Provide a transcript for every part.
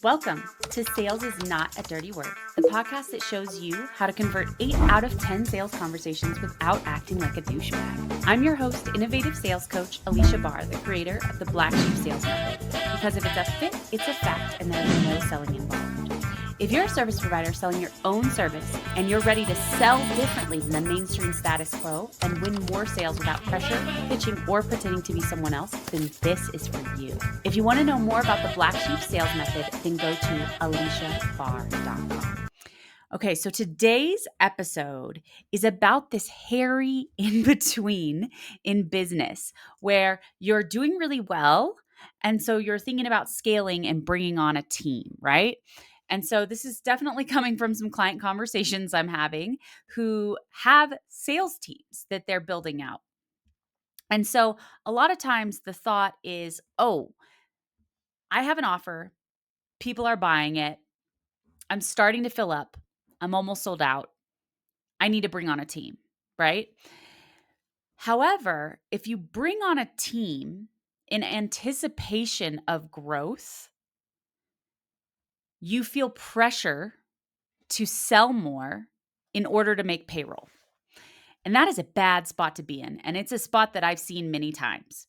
Welcome to Sales is Not a Dirty Word, the podcast that shows you how to convert 8 out of 10 sales conversations without acting like a douchebag. I'm your host, innovative sales coach, Aleasha Bahr, the creator of the Black Sheep Sales Method. Because if it's a fit, it's a fact, and there's no selling involved. If you're a service provider selling your own service and you're ready to sell differently than the mainstream status quo and win more sales without pressure, pitching, or pretending to be someone else, then this is for you. If you want to know more about the Black Sheep Sales Method, then go to aleashabahr.com. Okay, so today's episode is about this hairy in-between in business where you're doing really well, and so you're thinking about scaling and bringing on a team, right? And so this is definitely coming from some client conversations I'm having who have sales teams that they're building out. And so a lot of times the thought is, oh, I have an offer, people are buying it, I'm starting to fill up, I'm almost sold out, I need to bring on a team, right? However, if you bring on a team in anticipation of growth, you feel pressure to sell more in order to make payroll. And that is a bad spot to be in. And it's a spot that I've seen many times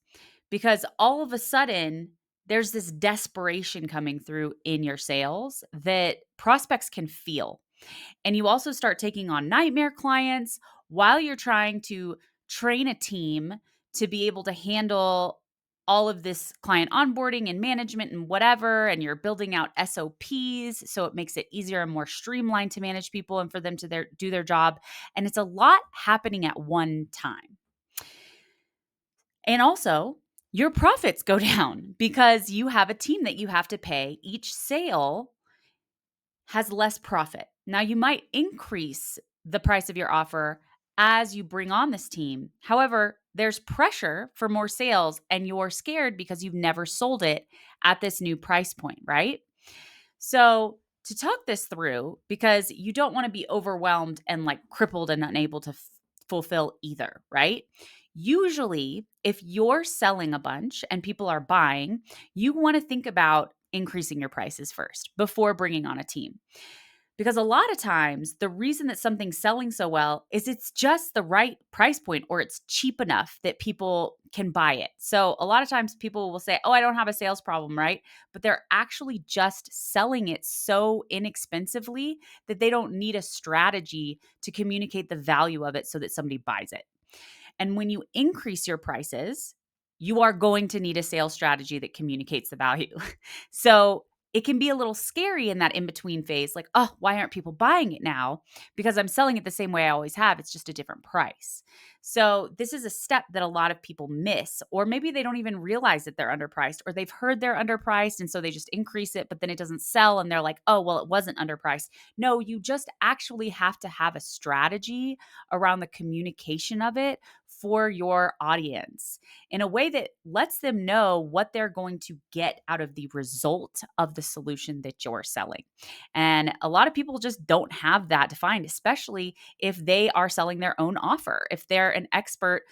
because all of a sudden there's this desperation coming through in your sales that prospects can feel. And you also start taking on nightmare clients while you're trying to train a team to be able to handle all of this client onboarding and management and whatever, and you're building out SOPs so it makes it easier and more streamlined to manage people and for them to do their job. And it's a lot happening at one time. And also, your profits go down because you have a team that you have to pay. Each sale has less profit. Now, you might increase the price of your offer as you bring on this team. However, there's pressure for more sales and you're scared because you've never sold it at this new price point, right? So, to talk this through, because you don't want to be overwhelmed and like crippled and unable to fulfill either, right? Usually, if you're selling a bunch and people are buying, you want to think about increasing your prices first before bringing on a team. Because a lot of times, the reason that something's selling so well is it's just the right price point or it's cheap enough that people can buy it. So a lot of times people will say, oh, I don't have a sales problem, right? But they're actually just selling it so inexpensively that they don't need a strategy to communicate the value of it so that somebody buys it. And when you increase your prices, you are going to need a sales strategy that communicates the value. So it can be a little scary in that in-between phase, like, oh, why aren't people buying it now? Because I'm selling it the same way I always have. It's just a different price. So this is a step that a lot of people miss, or maybe they don't even realize that they're underpriced, or they've heard they're underpriced, and so they just increase it, but then it doesn't sell, and they're like, oh, well, it wasn't underpriced. No, you just actually have to have a strategy around the communication of it for your audience in a way that lets them know what they're going to get out of the result of the solution that you're selling. And a lot of people just don't have that defined, especially if they are selling their own offer. If they're an expert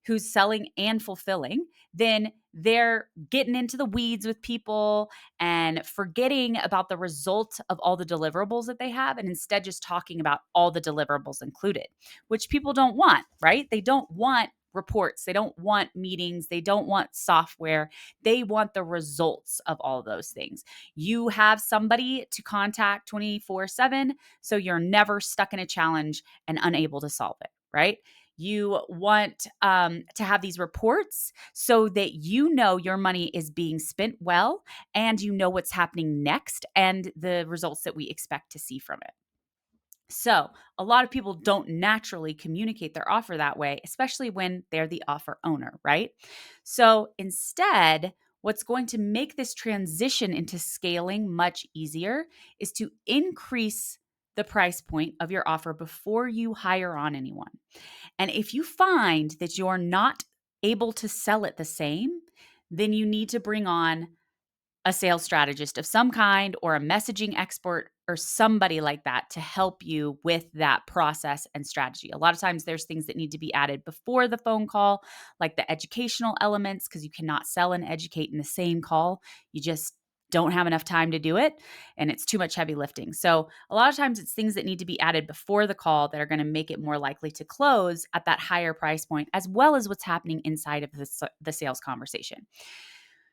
who's selling and fulfilling, then they're getting into the weeds with people and forgetting about the result of all the deliverables that they have, and instead just talking about all the deliverables included, which people don't want, right? They don't want reports. They don't want meetings. They don't want software. They want the results of all of those things. You have somebody to contact 24/7, so you're never stuck in a challenge and unable to solve it, right? You want to have these reports so that you know your money is being spent well and you know what's happening next and the results that we expect to see from it. So, a lot of people don't naturally communicate their offer that way, especially when they're the offer owner, right? So, instead, what's going to make this transition into scaling much easier is to increase the price point of your offer before you hire on anyone. And if you find that you're not able to sell it the same, then you need to bring on a sales strategist of some kind or a messaging expert or somebody like that to help you with that process and strategy. A lot of times there's things that need to be added before the phone call, like the educational elements, because you cannot sell and educate in the same call. You just don't have enough time to do it and it's too much heavy lifting. So a lot of times it's things that need to be added before the call that are going to make it more likely to close at that higher price point, as well as what's happening inside of the sales conversation.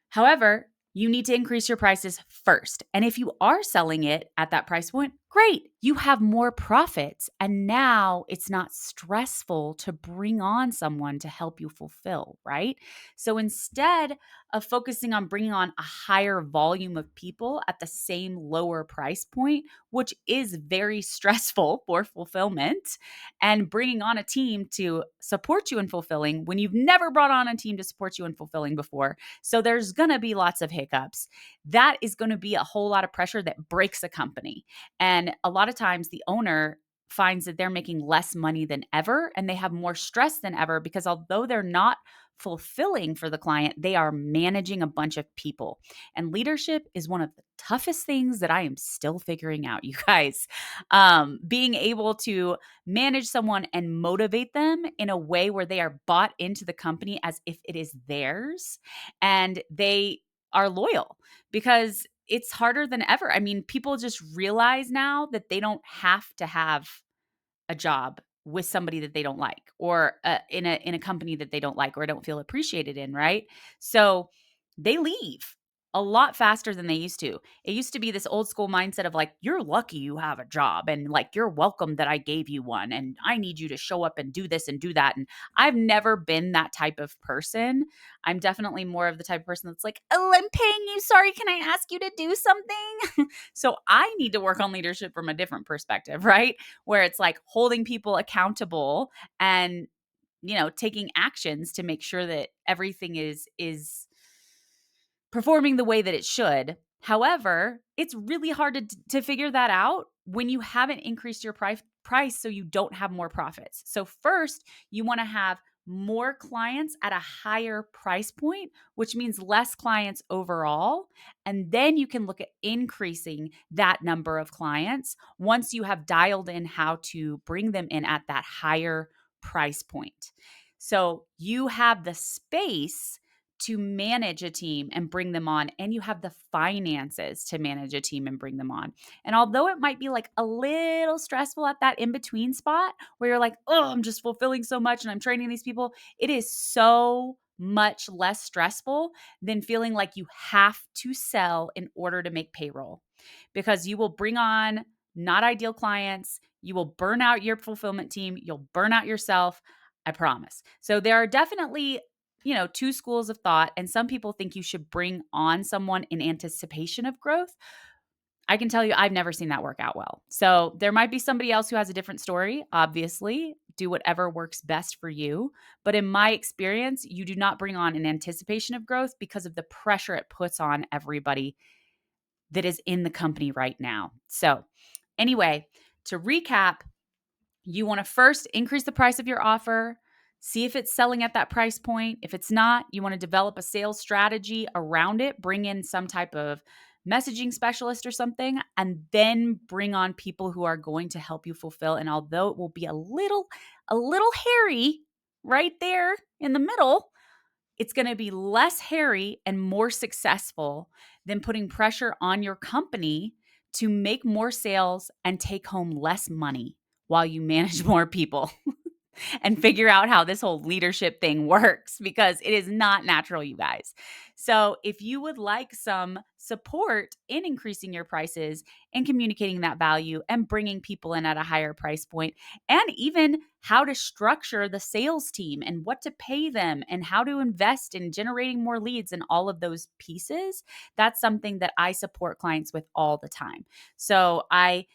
However, you need to increase your prices first. And if you are selling it at that price point, great, you have more profits. And now it's not stressful to bring on someone to help you fulfill, right? So instead of focusing on bringing on a higher volume of people at the same lower price point, which is very stressful for fulfillment, and bringing on a team to support you in fulfilling when you've never brought on a team to support you in fulfilling before. So there's going to be lots of hiccups. That is going to be a whole lot of pressure that breaks a company. And a lot of times the owner finds that they're making less money than ever and they have more stress than ever because although they're not fulfilling for the client, they are managing a bunch of people. And leadership is one of the toughest things that I am still figuring out, you guys. Being able to manage someone and motivate them in a way where they are bought into the company as if it is theirs and they are loyal, because it's harder than ever. I mean, people just realize now that they don't have to have a job with somebody that they don't like, or in a company that they don't like or don't feel appreciated in, right? So they leave a lot faster than they used to. It used to be this old school mindset of like, you're lucky you have a job and like you're welcome that I gave you one and I need you to show up and do this and do that. And I've never been that type of person. I'm definitely more of the type of person that's like, oh, I'm paying you. Sorry, can I ask you to do something? So I need to work on leadership from a different perspective, right? Where it's like holding people accountable and, taking actions to make sure that everything is performing the way that it should. However, it's really hard to figure that out when you haven't increased your price so you don't have more profits. So first, you want to have more clients at a higher price point, which means less clients overall. And then you can look at increasing that number of clients once you have dialed in how to bring them in at that higher price point. So you have the space to manage a team and bring them on, and you have the finances to manage a team and bring them on. And although it might be like a little stressful at that in between spot where you're like, oh, I'm just fulfilling so much and I'm training these people, it is so much less stressful than feeling like you have to sell in order to make payroll, because you will bring on not ideal clients. You will burn out your fulfillment team. You'll burn out yourself. I promise. So there are definitely two schools of thought, and some people think you should bring on someone in anticipation of growth. I can tell you, I've never seen that work out well. So there might be somebody else who has a different story. Obviously, do whatever works best for you. But in my experience, you do not bring on in anticipation of growth because of the pressure it puts on everybody that is in the company right now. So anyway, to recap, you want to first increase the price of your offer. See if it's selling at that price point. If it's not, you want to develop a sales strategy around it, bring in some type of messaging specialist or something, and then bring on people who are going to help you fulfill. And although it will be a little hairy right there in the middle, it's going to be less hairy and more successful than putting pressure on your company to make more sales and take home less money while you manage more people and figure out how this whole leadership thing works, because it is not natural, you guys. So if you would like some support in increasing your prices and communicating that value and bringing people in at a higher price point, and even how to structure the sales team and what to pay them and how to invest in generating more leads and all of those pieces, that's something that I support clients with all the time. So I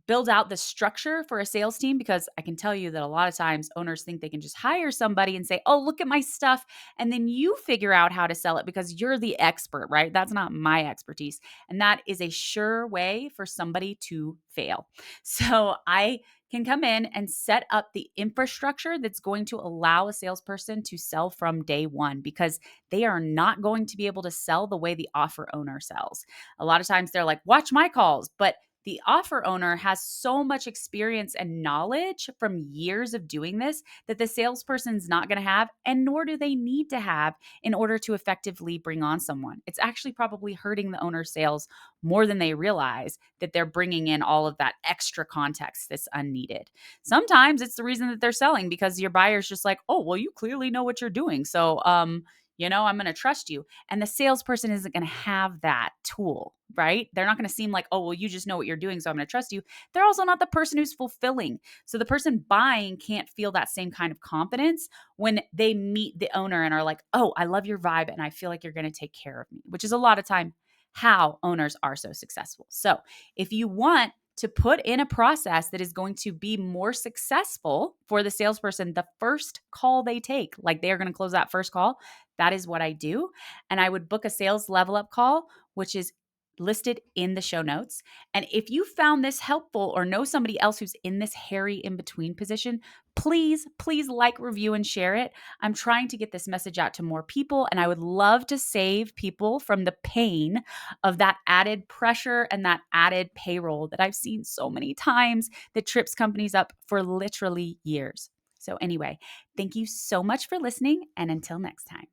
build out the structure for a sales team, because I can tell you that a lot of times owners think they can just hire somebody and say, oh, look at my stuff, and then you figure out how to sell it because you're the expert, right? That's not my expertise. And that is a sure way for somebody to fail. So I can come in and set up the infrastructure that's going to allow a salesperson to sell from day one, because they are not going to be able to sell the way the offer owner sells. A lot of times they're like, watch my calls, but The offer owner has so much experience and knowledge from years of doing this that the salesperson's not going to have, and nor do they need to have in order to effectively bring on someone. It's actually probably hurting the owner's sales more than they realize, that they're bringing in all of that extra context that's unneeded. Sometimes it's the reason that they're selling, because your buyer's just like, oh, well, you clearly know what you're doing. So, I'm going to trust you. And the salesperson isn't going to have that tool, right? They're not going to seem like, oh, well, you just know what you're doing, so I'm going to trust you. They're also not the person who's fulfilling. So the person buying can't feel that same kind of confidence when they meet the owner and are like, oh, I love your vibe and I feel like you're going to take care of me, which is a lot of time how owners are so successful. So if you want to put in a process that is going to be more successful for the salesperson the first call they take, like they are going to close that first call, that is what I do. And I would book a sales level up call, which is listed in the show notes. And if you found this helpful or know somebody else who's in this hairy in between position, please, please like, review, and share it. I'm trying to get this message out to more people, and I would love to save people from the pain of that added pressure and that added payroll that I've seen so many times that trips companies up for literally years. So anyway, thank you so much for listening, and until next time.